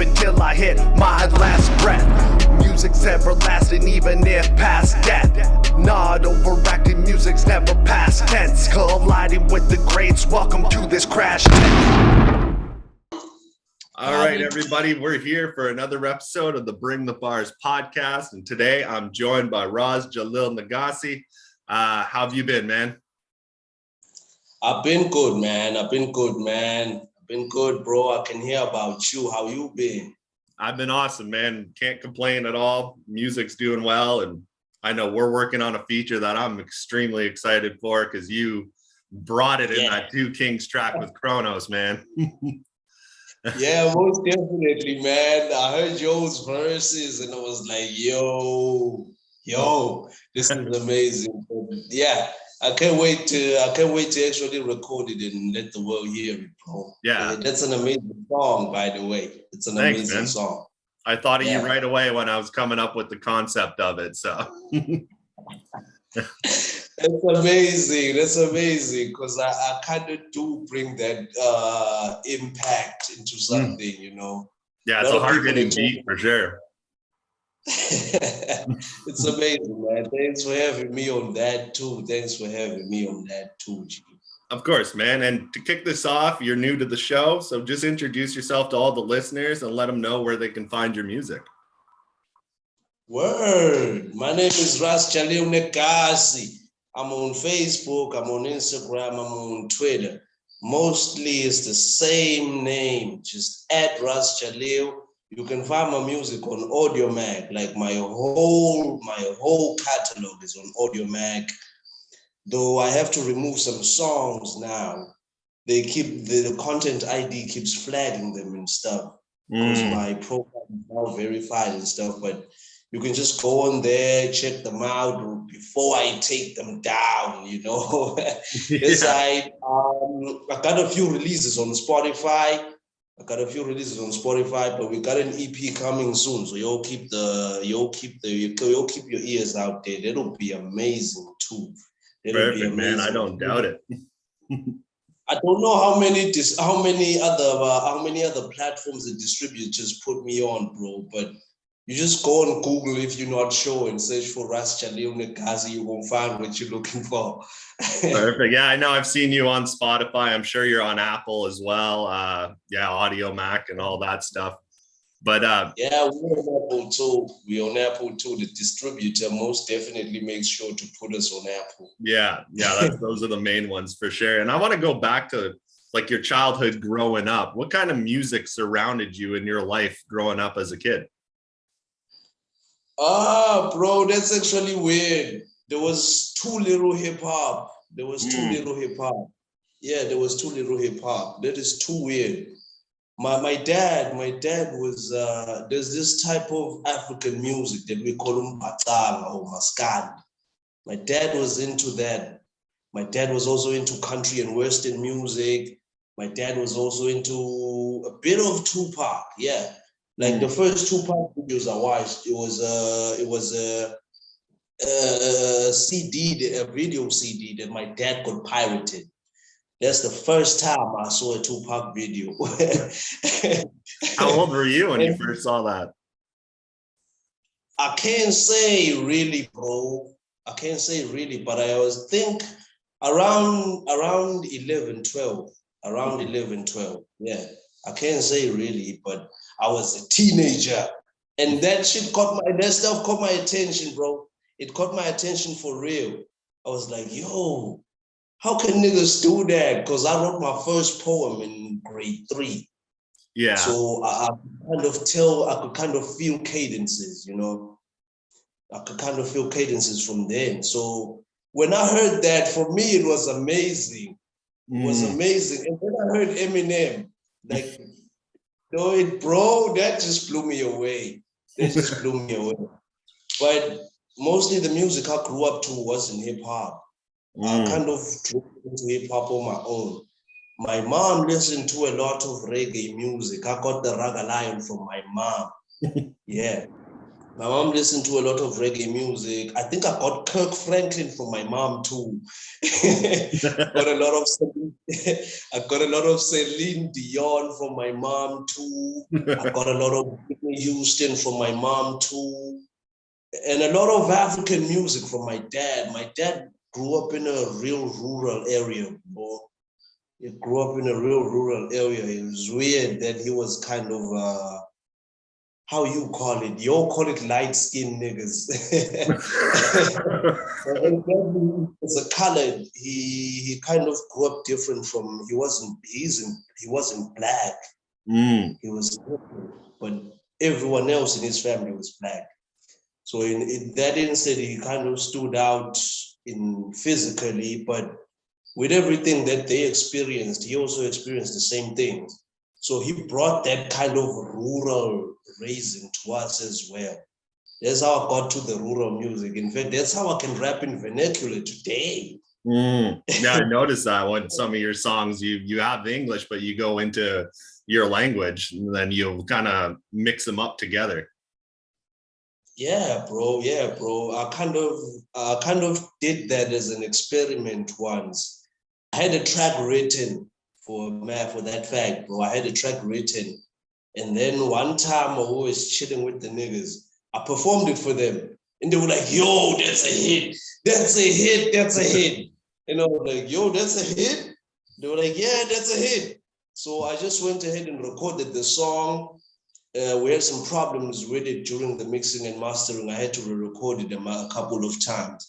until I hit my last breath. Music's everlasting even if past death. Not overacting, music's never past tense. Colliding with the greats, welcome to this crash test. All right, everybody, we're here for another episode of the Bring the Bars podcast. And today I'm joined by Ras Jahlil Negasi. How have you been, man? I've been good, man. I've been good, bro. I can hear about you. How you been? I've been awesome, man. Can't complain at all. Music's doing well. And I know we're working on a feature that I'm extremely excited for because you brought it in that Two Kings track with Kronos, man. Yeah, most definitely, man. I heard Joe's verses and I was like, yo, this is amazing. Yeah, I can't wait to actually record it and let the world hear it, bro. Yeah. That's an amazing song, by the way. It's an amazing song. I thought of you right away when I was coming up with the concept of it. So That's amazing because I kind of do bring that impact into something, you know. Yeah, it's a hard-hitting beat for sure. It's amazing, man. Thanks for having me on that too. G. Of course, man. And to kick this off, you're new to the show, so just introduce yourself to all the listeners and let them know where they can find your music. Word. My name is Ras Jahlil Negasi. I'm on Facebook, I'm on Instagram, I'm on Twitter. Mostly it's the same name, just at Ras Jahlil. You can find my music on Audio Mag, like my whole catalog is on Audio Mag. Though I have to remove some songs now. They keep the content ID keeps flagging them and stuff because my profile is now verified and stuff, but you can just go on there, check them out before I take them down, you know. I got a few releases on Spotify. But we got an EP coming soon. So you'll keep your ears out there. That'll be amazing too. Perfect, man. I don't doubt it. I don't know how many other platforms the distributors put me on, bro, but you just go on Google if you're not sure and search for Ras Jahlil Negasi. You won't find what you're looking for. Perfect. Yeah, I know. I've seen you on Spotify. I'm sure you're on Apple as well. Audio Mac and all that stuff. But we're on Apple too. The distributor most definitely makes sure to put us on Apple. Yeah. Those are the main ones for sure. And I want to go back to like your childhood growing up. What kind of music surrounded you in your life growing up as a kid? Bro, that's actually weird. There was too little hip hop. Yeah, there was too little hip hop. That is too weird. My dad was there's this type of African music that we call umbatanga or maskandi. My dad was into that. My dad was also into country and western music. My dad was also into a bit of Tupac. Yeah. Like the first Tupac videos I watched, it was a CD, a video CD that my dad got pirated. That's the first time I saw a Tupac video. How old were you when you first saw that? I can't say really, bro. But I always think around 11, 12. Yeah, I can't say really, but I was a teenager. And that stuff caught my attention, bro. It caught my attention for real. I was like, yo, how can niggas do that? Because I wrote my first poem in grade 3. Yeah. So I could kind of feel cadences, you know. I could kind of feel cadences from then. So when I heard that, for me, it was amazing. It was amazing. And then I heard Eminem, like, bro, that just blew me away. But mostly the music I grew up to was in hip hop. I kind of drew into hip hop on my own. My mom listened to a lot of reggae music. I got the Raga Lion from my mom. Yeah. My mom listened to a lot of reggae music. I think I got Kirk Franklin from my mom too. got a lot of I got a lot of Celine Dion from my mom too. I got a lot of Whitney Houston from my mom too. And a lot of African music from my dad. My dad grew up in a real rural area, bro. He grew up in a real rural area. It was weird that he was kind of how you call it? You all call it light-skinned niggas. As a colored, he kind of grew up different from. He wasn't black. He was different, but everyone else in his family was black. So in that instance, he kind of stood out in physically, but with everything that they experienced, he also experienced the same things. So he brought that kind of rural raising to us as well. That's how I got to the rural music. In fact, that's how I can rap in vernacular today. Yeah, I noticed that when some of your songs, you have the English, but you go into your language and then you'll kind of mix them up together. Yeah, bro. I kind of did that as an experiment once. I had a track written for that fact, bro. I had a track written. And then one time I was chilling with the niggas. I performed it for them. And they were like, yo, that's a hit. That's a hit. That's a hit. And I was like, yo, that's a hit? They were like, yeah, that's a hit. So I just went ahead and recorded the song. We had some problems with it during the mixing and mastering. I had to re-record it a couple of times.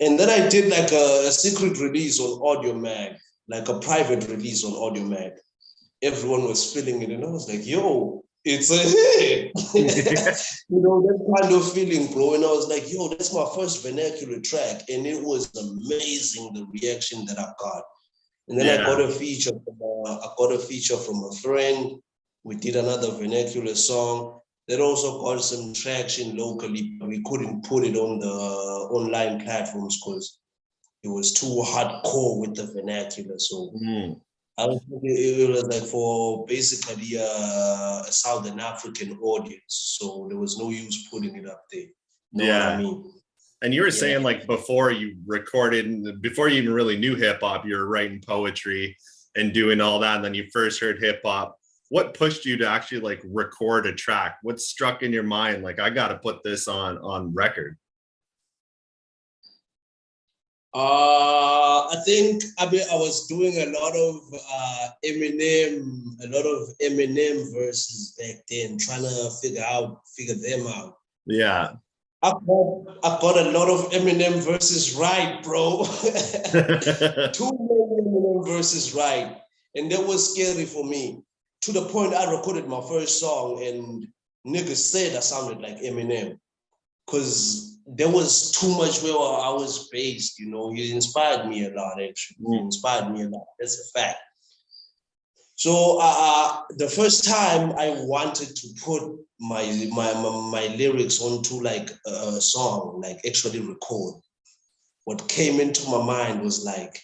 And then I did like a secret release on Audio Mag, like a private release on Audio Mag. Everyone was feeling it, and I was like, yo, it's a hit. You know, that kind of feeling, bro. And I was like, yo, that's my first vernacular track. And it was amazing, the reaction that I got. And then I got a feature from a friend. We did another vernacular song that also got some traction locally, but we couldn't put it on the online platforms because it was too hardcore with the vernacular. So I was thinking it was like for basically a Southern African audience. So there was no use putting it up there. Know what I mean? And you were saying like before you recorded, before you even really knew hip hop, you were writing poetry and doing all that. And then you first heard hip hop. What pushed you to actually like record a track? What struck in your mind? Like, I got to put this on record. I think I was doing a lot of Eminem verses back then, trying to figure them out. Yeah. I got a lot of Eminem verses right, bro. Too many Eminem verses right. And that was scary for me. To the point I recorded my first song and niggas said I sounded like Eminem. Because there was too much where I was based, you know. He inspired me a lot, actually. He inspired me a lot. That's a fact. So the first time I wanted to put my lyrics onto like a song, like actually record, what came into my mind was like,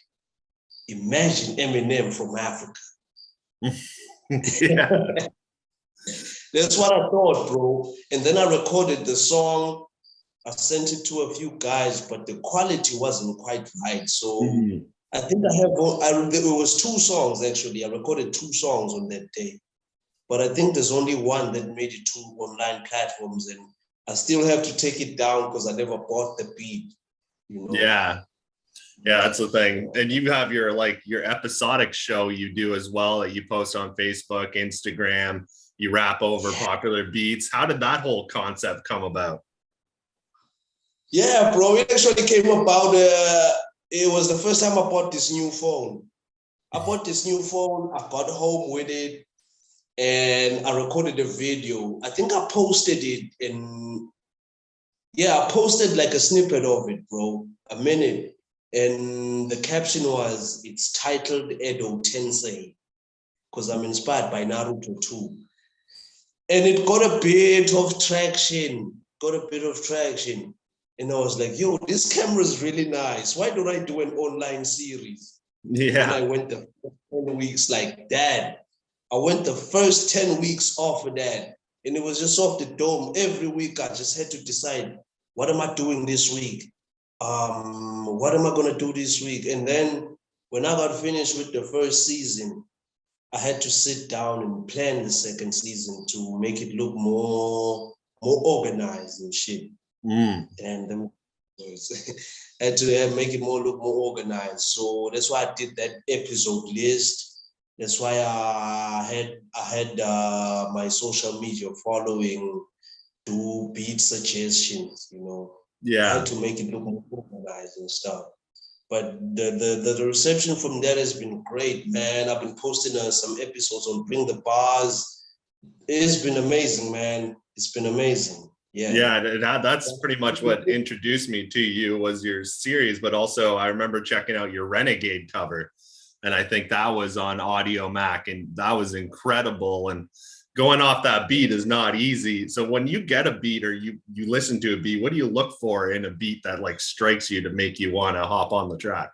imagine Eminem from Africa. That's what I thought, bro. And then I recorded the song. I sent it to a few guys, but the quality wasn't quite right. So I think it was 2 songs, actually. I recorded 2 songs on that day. But I think there's only one that made it to online platforms. And I still have to take it down because I never bought the beat. You know? Yeah, that's the thing. And you have your episodic show you do as well that you post on Facebook, Instagram. You rap over popular beats. How did that whole concept come about? Yeah, bro, it actually came about, it was the first time I bought this new phone. I bought this new phone, I got home with it, and I recorded a video. I think I posted it I posted like a snippet of it, bro, a minute. And the caption was, it's titled Edo Tensei, because I'm inspired by Naruto too. And it got a bit of traction. And I was like, yo, this camera is really nice. Why don't I do an online series? Yeah. And I went the first 10 weeks like that. I went the first 10 weeks off of that. And it was just off the dome. Every week I just had to decide, what am I doing this week? What am I gonna do this week? And then when I got finished with the first season, I had to sit down and plan the second season to make it look more organized and shit. And then I had to make it look more organized. So that's why I did that episode list. That's why I had my social media following do beat suggestions, you know. Yeah. I had to make it look more organized and stuff. But the reception from that has been great, man. I've been posting some episodes on BringTheBars. It's been amazing, man. It's been amazing. Yeah, that's pretty much what introduced me to you was your series, but also I remember checking out your Renegade cover, and I think that was on Audio Mac, and that was incredible. And going off that beat is not easy. So when you get a beat or you listen to a beat, what do you look for in a beat that like strikes you to make you want to hop on the track?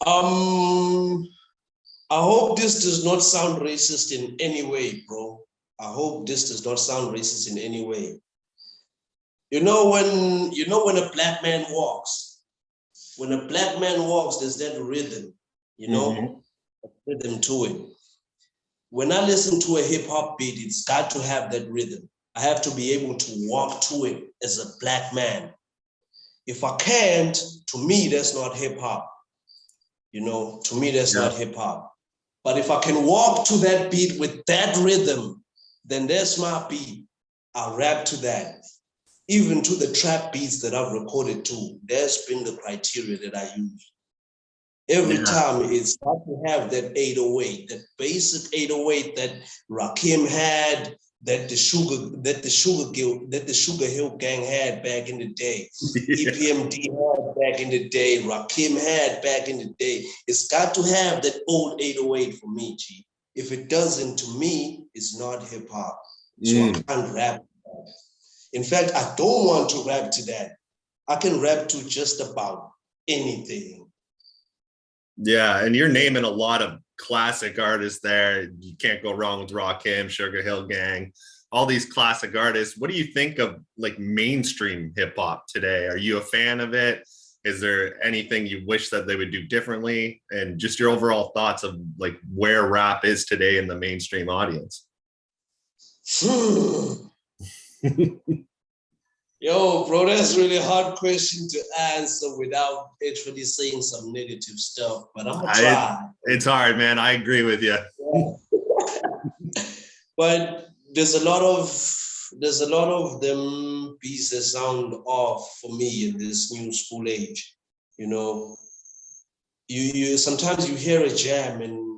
I hope this does not sound racist in any way, bro. I hope this does not sound racist in any way. You know when a black man walks, there's that rhythm, you know, rhythm to it. When I listen to a hip hop beat, it's got to have that rhythm. I have to be able to walk to it as a black man. If I can't, to me, that's not hip hop. You know, to me, that's not hip hop. But if I can walk to that beat with that rhythm, then that's my beat. I rap to that. Even to the trap beats that I've recorded to, that's been the criteria that I use. Every time it's got to have that 808, that basic 808 that Rakim had, that the Sugar Hill Gang had back in the day, EPMD had back in the day, Rakim had back in the day. It's got to have that old 808 for me, G. If it doesn't, to me, it's not hip hop. So I can't rap to that. In fact, I don't want to rap to that. I can rap to just about anything. Yeah, and you're naming a lot of classic artists there. You can't go wrong with Rakim, Sugar Hill Gang, all these classic artists. What do you think of like mainstream hip hop today? Are you a fan of it? Is there anything you wish that they would do differently? And just your overall thoughts of like where rap is today in the mainstream audience? Yo, bro, that's really a hard question to answer without actually saying some negative stuff, but I'm gonna try. It's hard, man. I agree with you. But there's a lot of them beats that sound off for me in this new school age. You know, you sometimes you hear a jam and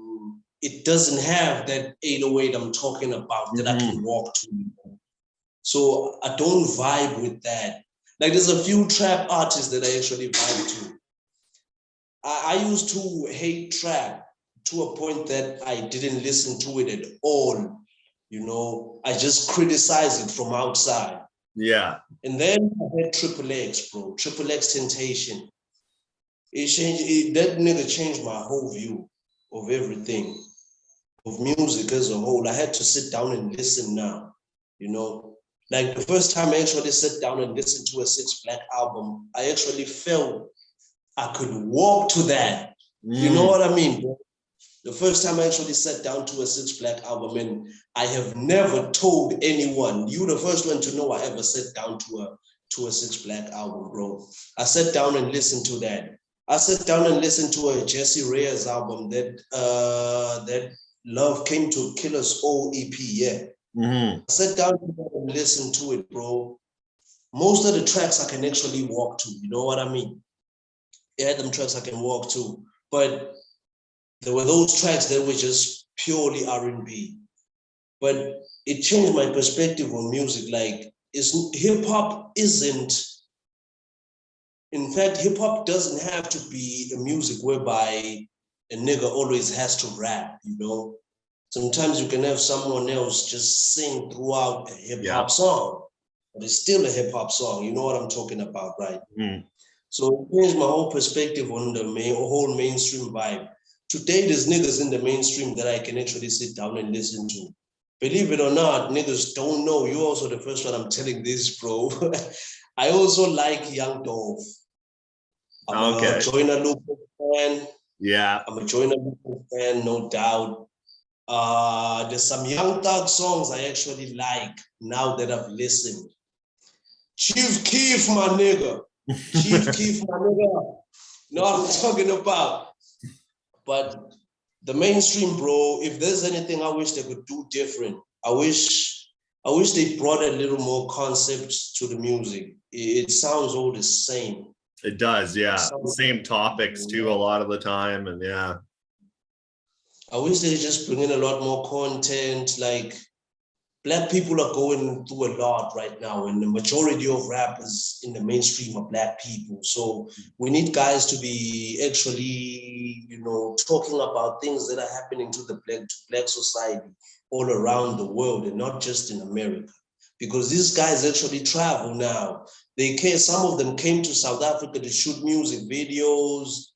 it doesn't have that 808 I'm talking about that I can walk to. So I don't vibe with that. Like there's a few trap artists that I actually vibe to. I used to hate trap to a point that I didn't listen to it at all. You know, I just criticized it from outside. Yeah. And then I had Triple X, bro. Triple X Temptation. That nigga changed my whole view of everything, of music as a whole. I had to sit down and listen now, you know. Like the first time I actually sat down and listened to a Six Black album, I actually felt I could walk to that. You know what I mean, bro? The first time I actually sat down to a Six Black album, and I have never told anyone, you the first one to know I ever sat down to a Six Black album, bro. I sat down and listened to that. I sat down and listened to a Jesse Reyes album that Love Came to Kill Us All EP, yeah. I sat down and listened to it, bro. Most of the tracks I can actually walk to, you know what I mean? Yeah, them tracks I can walk to, but there were those tracks that were just purely R&B. But it changed my perspective on music. Like, hip-hop isn't, in fact, hip-hop doesn't have to be a music whereby a nigga always has to rap, you know? Sometimes you can have someone else just sing throughout a hip-hop song, but it's still a hip-hop song. You know what I'm talking about, right? So it changed my whole perspective on the whole mainstream vibe. Today, there's niggas in the mainstream that I can actually sit down and listen to. believe it or not, niggas don't know. You're also the first one I'm telling this, bro. I also like Young Dolph. I'm a Joyner Lucas fan. Yeah. I'm a Joyner Lucas fan, no doubt. There's some Young Thug songs I actually like now that I've listened. Chief Keef, my nigga. Chief Keef, my nigga. Know what I'm talking about. But the mainstream, bro, if there's anything I wish they could do different, I wish they brought a little more concepts to the music. It sounds all the same. It does, yeah. Same topics too a lot of the time, and yeah. I wish they just bring in a lot more content. Like, Black people are going through a lot right now, and the majority of rappers in the mainstream are Black people. So we need guys to be actually, talking about things that are happening to the Black society all around the world, and not just in America. Because these guys actually travel now. Some of them came to South Africa to shoot music videos.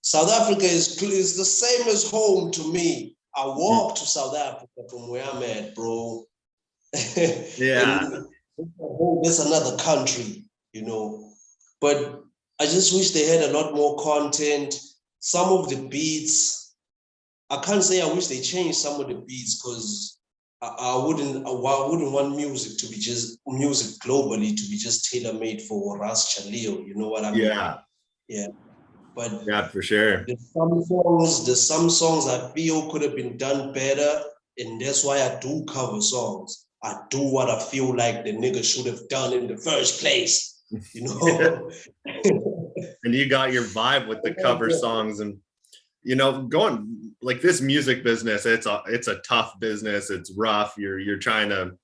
South Africa is the same as home to me. I walk to South Africa from where I'm at, bro. Yeah. That's another country, But I just wish they had a lot more content. Some of the beats, I can't say I wish they changed some of the beats, because I wouldn't want music to be just music globally to be just tailor-made for Ras Jahlil. You know what I mean? Yeah. Yeah. But yeah, for sure. There's some songs I feel could have been done better, and that's why I do cover songs. I do what I feel like the nigga should have done in the first place, And you got your vibe with the cover songs, and going like this music business, it's a tough business. It's rough. You're trying to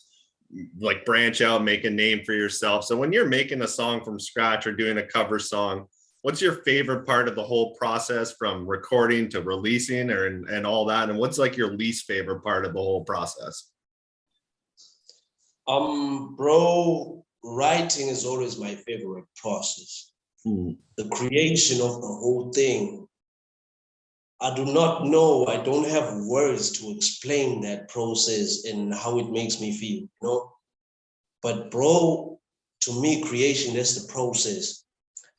like branch out, make a name for yourself. So when you're making a song from scratch or doing a cover song, what's your favorite part of the whole process, from recording to releasing and all that? And what's like your least favorite part of the whole process? Bro, writing is always my favorite process. The creation of the whole thing. I do not know. I don't have words to explain that process and how it makes me feel, But bro, to me, creation, that's the process.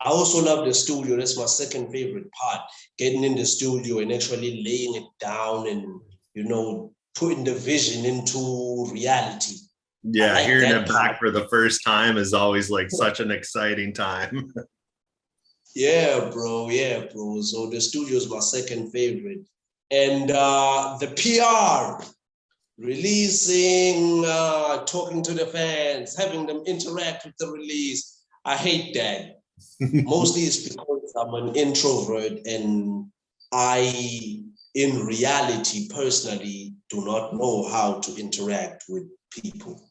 I also love the studio. That's my second favorite part. Getting in the studio and actually laying it down and, putting the vision into reality. Yeah, like hearing it back for the first time is always like such an exciting time. Yeah, bro. So the studio is my second favorite. And the PR, releasing, talking to the fans, having them interact with the release. I hate that. Mostly it's because I'm an introvert and I, in reality, personally, do not know how to interact with people.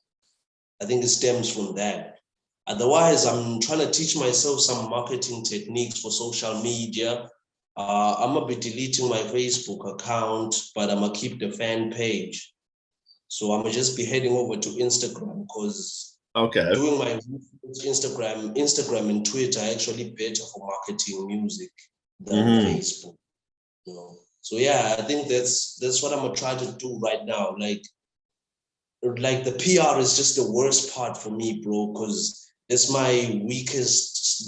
I think it stems from that. Otherwise, I'm trying to teach myself some marketing techniques for social media. I'm gonna be deleting my Facebook account, but I'm gonna keep the fan page. So I'm gonna just be heading over to Instagram, because doing my Instagram and Twitter are actually better for marketing music than Facebook. So yeah, I think that's what I'm gonna try to do right now. Like the PR is just the worst part for me, bro, because that's my weakest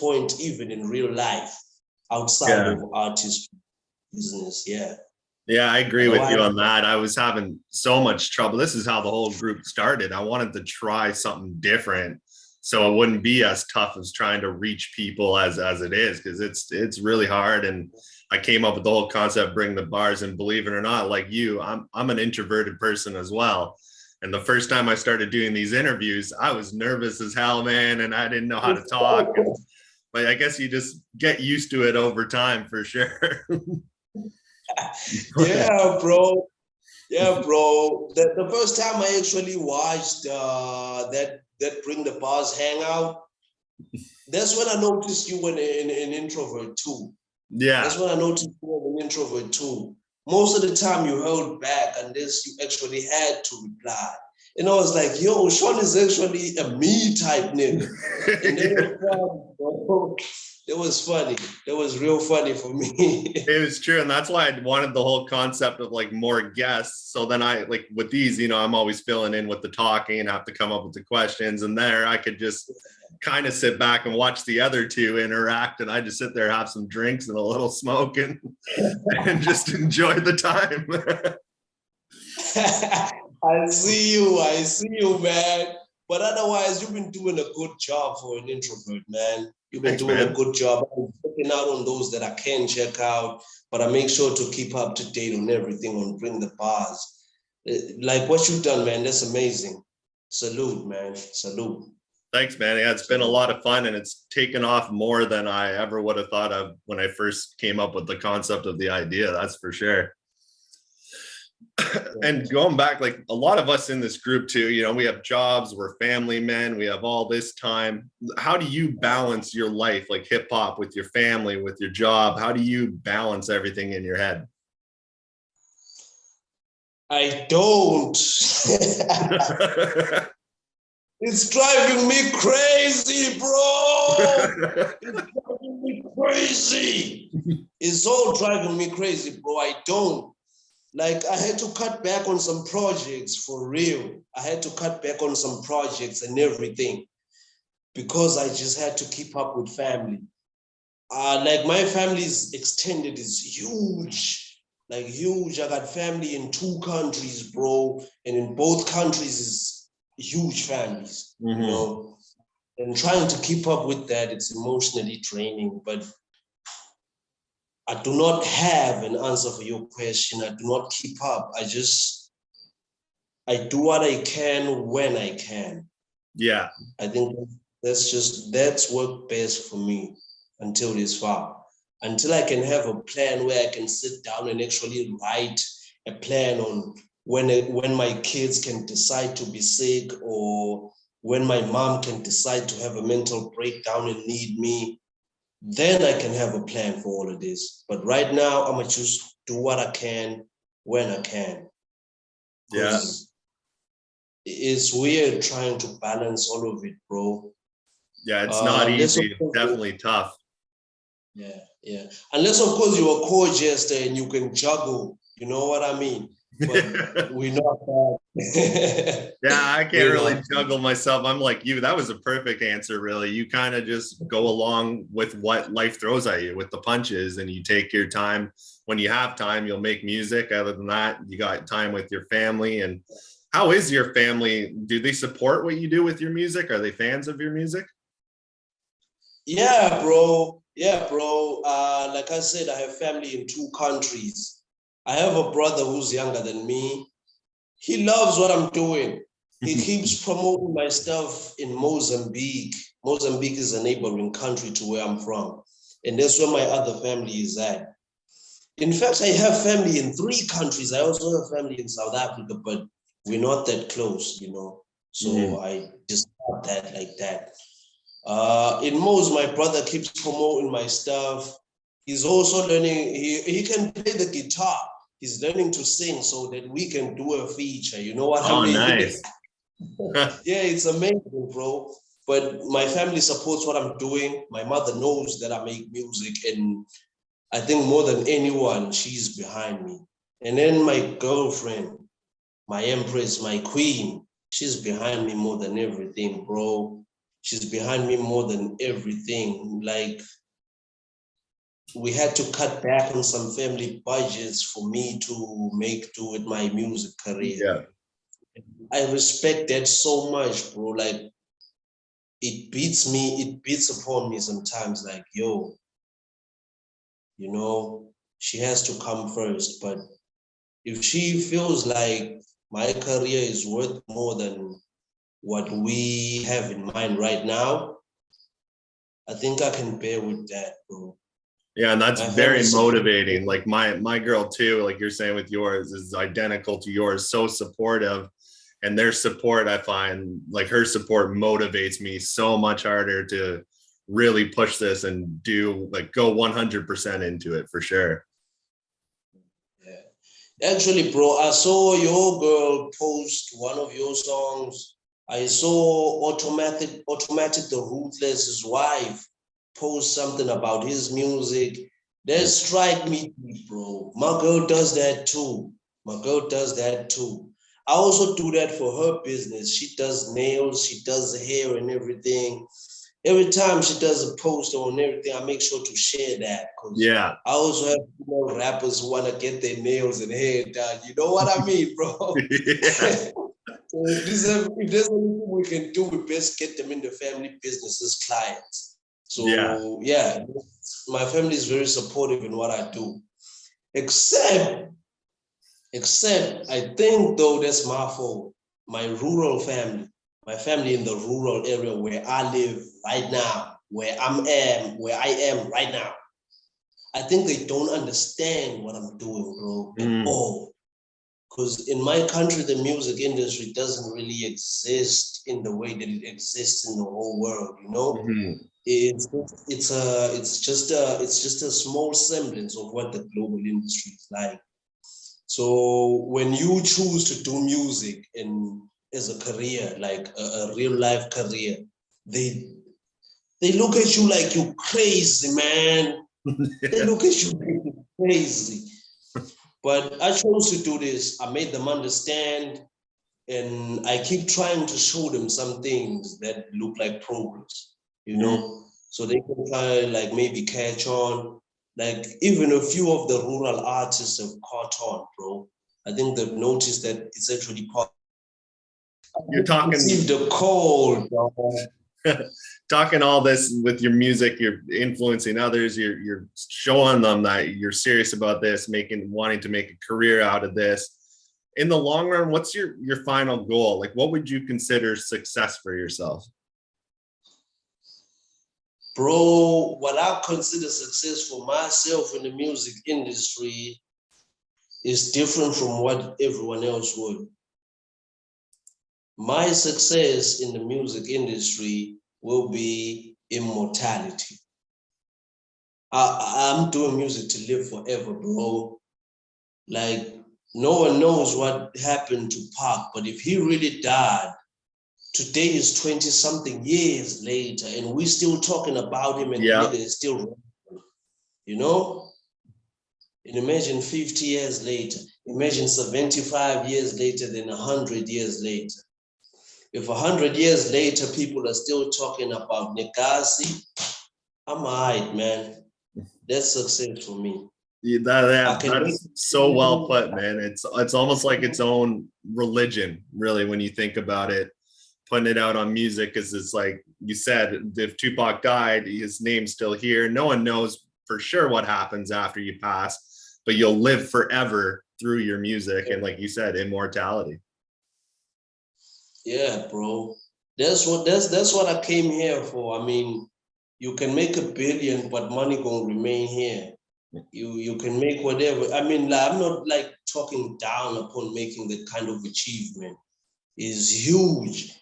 point, even in real life, outside of artist business. Yeah, I agree with you on that. I was having so much trouble. This is how the whole group started. I wanted to try something different so it wouldn't be as tough as trying to reach people as it is, because it's really hard. And I came up with the whole concept, BringTheBars, and believe it or not, like you, I'm an introverted person as well. And the first time I started doing these interviews, I was nervous as hell, man, and I didn't know how to talk. But I guess you just get used to it over time, for sure. Yeah, bro. The first time I actually watched that BringTheBars hangout, that's when I noticed you were an introvert too. Yeah. That's when I noticed you were an introvert too. Most of the time you held back unless you actually had to reply. And I was like, yo, Sean is actually a me type nigga. And then That was funny. That was real funny for me. It was true. And that's why I wanted the whole concept of like more guests. So then I like with these, you know, I'm always filling in with the talking and have to come up with the questions. And there I could just kind of sit back and watch the other two interact. And I just sit there, have some drinks and a little smoke and just enjoy the time. I see you, man. But otherwise, you've been doing a good job for an introvert, man. You've been doing a good job. I'm checking out on those that I can check out, but I make sure to keep up to date on everything on BringTheBars. Like what you've done, man, that's amazing. Salute, man. Salute. Thanks, man. Yeah, it's been a lot of fun and it's taken off more than I ever would have thought of when I first came up with the concept of the idea. That's for sure. And going back, like a lot of us in this group too, you know, we have jobs, we're family men, we have all this time. How do you balance your life, like hip hop, with your family, with your job? How do you balance everything in your head? I don't. It's driving me crazy, bro. It's driving me crazy. It's all driving me crazy, bro. I don't. Like, I had to cut back on some projects for real. I had to cut back on some projects and everything because I just had to keep up with family. Like, my family's extended is huge, like huge. I got family in 2 countries, bro. And in both countries is huge families, you know? And trying to keep up with that, it's emotionally draining, but I do not have an answer for your question. I do not keep up. I do what I can when I can. Yeah. I think that's worked best for me until this far. Until I can have a plan where I can sit down and actually write a plan on when my kids can decide to be sick or when my mom can decide to have a mental breakdown and need me. Then I can have a plan for all of this. But right now, I'm gonna just do what I can when I can. Yeah. It's weird trying to balance all of it, bro. Yeah, it's not easy. It's definitely tough. Yeah, yeah. Unless, of course, you're a co-jester and you can juggle. You know what I mean? But we're not that. Yeah, I can't really juggle myself. I'm like you. That was a perfect answer, really. You kind of just go along with what life throws at you with the punches and you take your time. When you have time, you'll make music. Other than that, you got time with your family. And how is your family? Do they support what you do with your music? Are they fans of your music? Yeah, bro. Yeah, bro. Like I said, I have family in 2 countries. I have a brother who's younger than me. He loves what I'm doing. He keeps promoting my stuff in Mozambique. Mozambique is a neighboring country to where I'm from. And that's where my other family is at. In fact, I have family in 3 countries. I also have family in South Africa, but we're not that close, you know. So I just got that like that. In Moz, my brother keeps promoting my stuff. He's also learning, he can play the guitar. He's learning to sing so that we can do a feature. You know what I mean? Nice. Yeah, it's amazing, bro. But my family supports what I'm doing. My mother knows that I make music, and I think more than anyone, she's behind me. And then my girlfriend, my empress, my queen, she's behind me more than everything, bro. She's behind me more than everything. Like, we had to cut back on some family budgets for me to make do with my music career. Yeah. I respect that so much, bro. Like, it beats upon me sometimes, like, yo, you know, she has to come first. But if she feels like my career is worth more than what we have in mind right now, I think I can bear with that, bro. Yeah, and that's very motivating. Like my girl too, like you're saying with yours, is identical to yours, so supportive. And their support, I find, like her support motivates me so much harder to really push this and do, like, go 100% into it for sure. Yeah. Actually, bro, I saw your girl post one of your songs. I saw Automatic the Ruthless's wife post something about his music, they strike me, bro. My girl does that too. I also do that for her business. She does nails, she does hair and everything. Every time she does a post on everything, I make sure to share that. Yeah. I also have rappers who want to get their nails and hair done. You know what I mean, bro? Yeah. So if there's anything we can do, we best get them in the family business as clients. So yeah, my family is very supportive in what I do. Except I think though that's my fault. My rural family, my family in the rural area where I live right now, where I am right now. I think they don't understand what I'm doing, bro, at all. Because in my country, the music industry doesn't really exist in the way that it exists in the whole world, you know? Mm-hmm. It's just a small semblance of what the global industry is like. So when you choose to do music and as a career, like a real life career, they look at you like you crazy, man. They look at you like you crazy. But I chose to do this. I made them understand, and I keep trying to show them some things that look like progress, you know, so they can try like maybe catch on. Like even a few of the rural artists have caught on, bro. I think they've noticed that it's actually part. You're talking the cold, bro. Talking all this with your music, you're influencing others, you're showing them that you're serious about this, wanting to make a career out of this. In the long run, what's your final goal? Like, what would you consider success for yourself? Bro, what I consider success for myself in the music industry is different from what everyone else would. My success in the music industry will be immortality. I'm doing music to live forever, bro. Like, no one knows what happened to Pac, but if he really died, today is 20-something years later, and we're still talking about him, and the nigga is still running, you know? And imagine 50 years later, imagine 75 years later, then 100 years later. If 100 years later, people are still talking about Negasi, I'm all right, man. That's success for me. That's so well put, man. It's almost like its own religion, really, when you think about it. Putting it out on music, because it's like you said, if Tupac died, his name's still here. No one knows for sure what happens after you pass, but you'll live forever through your music. And like you said, immortality. Yeah, bro. That's what I came here for. I mean, you can make $1 billion, but money gonna remain here. You can make whatever. I mean, like, I'm not like talking down upon making that kind of achievement. It's huge.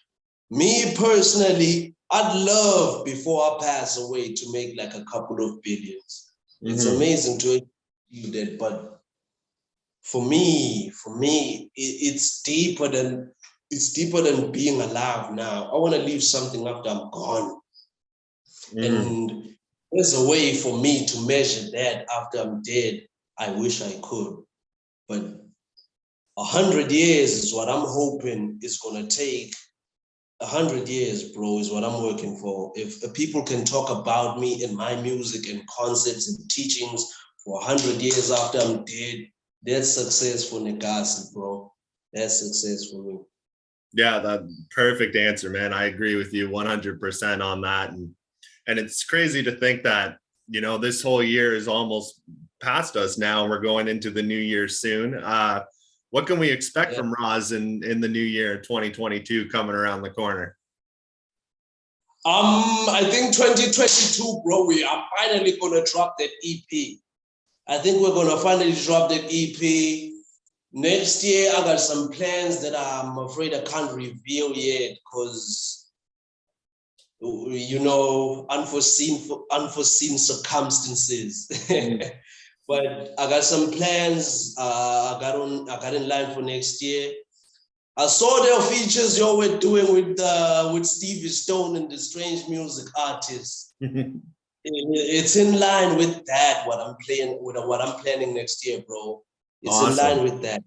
Me personally, I'd love before I pass away to make like a couple of billions. Mm-hmm. It's amazing to achieve that, but for me, it's deeper than being alive now. I want to leave something after I'm gone. And there's a way for me to measure that after I'm dead. I wish I could. But 100 years is what I'm hoping it's going to take. 100 years, bro, is what I'm working for. If people can talk about me and my music and concepts and teachings for 100 years after I'm dead, that's success for Negasi, bro. That's success for me. Yeah, that perfect answer, man. I agree with you 100% on that. And it's crazy to think that, you know, this whole year is almost past us now. We're going into the new year soon. What can we expect from Ras in the new year, 2022, coming around the corner? I think 2022, bro, we are finally going to drop that EP. I think we're going to finally drop that EP. Next year, I got some plans that I'm afraid I can't reveal yet because, you know, unforeseen circumstances. But I got some plans. I got in line for next year. I saw their features y'all were doing with Stevie Stone and the Strange Music Artists. It's in line with that, what I'm planning next year, bro. It's Awesome. in line with that.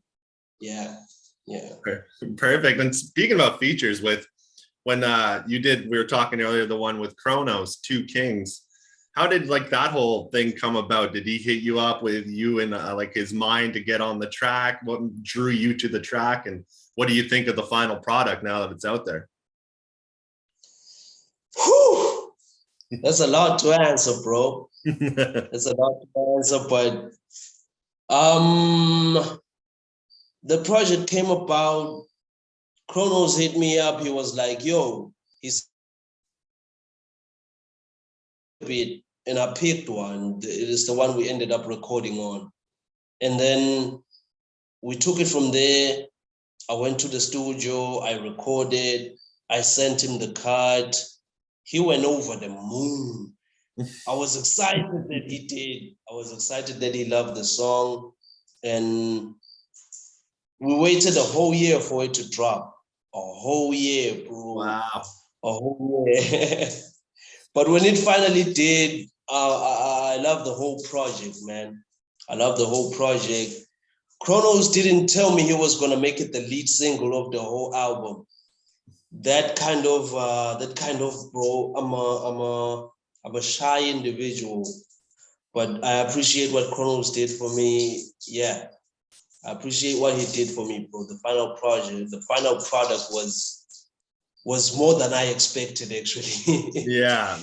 Yeah. Perfect. And speaking about features, with when we were talking earlier, the one with Kronos, Two Kings, how did like that whole thing come about? Did he hit you up with you and like his mind to get on the track? What drew you to the track, and what do you think of the final product now that it's out there? Whew. That's a lot to answer, bro. That's a lot to answer, but the project came about. Kronos hit me up. He was like, yo, he's a bit, and I picked one. It is the one we ended up recording on. And then we took it from there. I went to the studio, I recorded, I sent him the cut. He went over the moon. I was excited that he did. I was excited that he loved the song. And we waited a whole year for it to drop. A whole year, bro. Wow. A whole year. But when it finally did, I love the whole project, man. I love the whole project. Kronos didn't tell me he was gonna make it the lead single of the whole album. That kind of, bro. I'm a shy individual, but I appreciate what Kronos did for me. Yeah, I appreciate what he did for me, bro. The final product was more than I expected, actually. Yeah.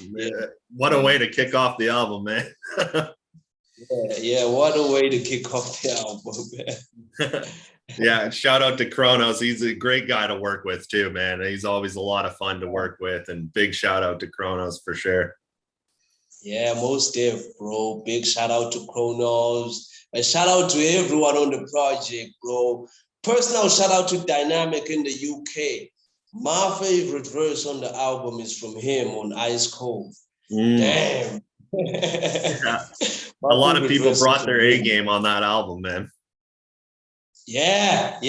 What a way to kick off the album, man. Yeah, what a way to kick off the album, man. Yeah, and shout out to Kronos. He's a great guy to work with too, man. He's always a lot of fun to work with, and big shout out to Kronos for sure. Yeah, most def, bro. Big shout out to Kronos. And shout out to everyone on the project, bro. Personal shout out to Dynamic in the UK. My favorite verse on the album is from him on Ice Cold. Damn. Yeah. A lot of people brought their A game on that album, man. Yeah.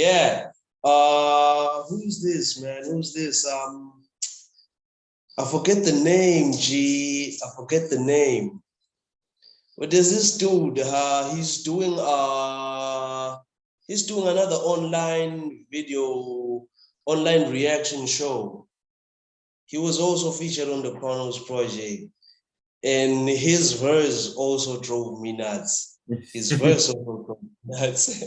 Who's this, man? Who's this? I forget the name, G. I forget the name. But there's this dude, he's doing another online reaction show. He was also featured on the Kronos project. And his verse also drove me nuts. His verse also drove me nuts.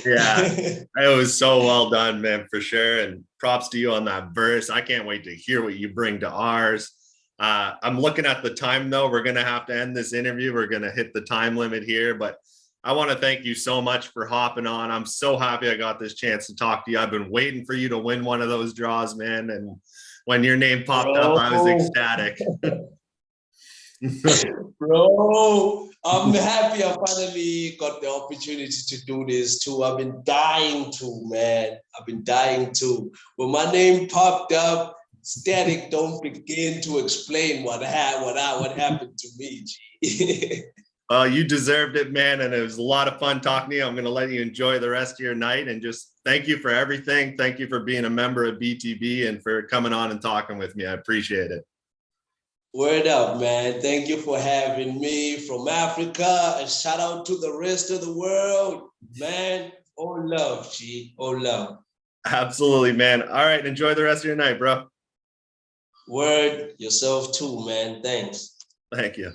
Yeah, it was so well done, man, for sure. And props to you on that verse. I can't wait to hear what you bring to ours. I'm looking at the time, though. We're going to have to end this interview. We're going to hit the time limit here. But I want to thank you so much for hopping on. I'm so happy I got this chance to talk to you. I've been waiting for you to win one of those draws, man. And when your name popped up, I was ecstatic. Bro, I'm happy I finally got the opportunity to do this too. I've been dying to, man. I've been dying to. When my name popped up, Static don't begin to explain what happened to me. You deserved it, man, and it was a lot of fun talking to you. I'm going to let you enjoy the rest of your night, and just thank you for everything. Thank you for being a member of BTB and for coming on and talking with me. I appreciate it. Word up, man. Thank you for having me from Africa. And shout out to the rest of the world, man. All love, G. All love. Absolutely, man. All right. Enjoy the rest of your night, bro. Word. Yourself too, man. Thanks. Thank you.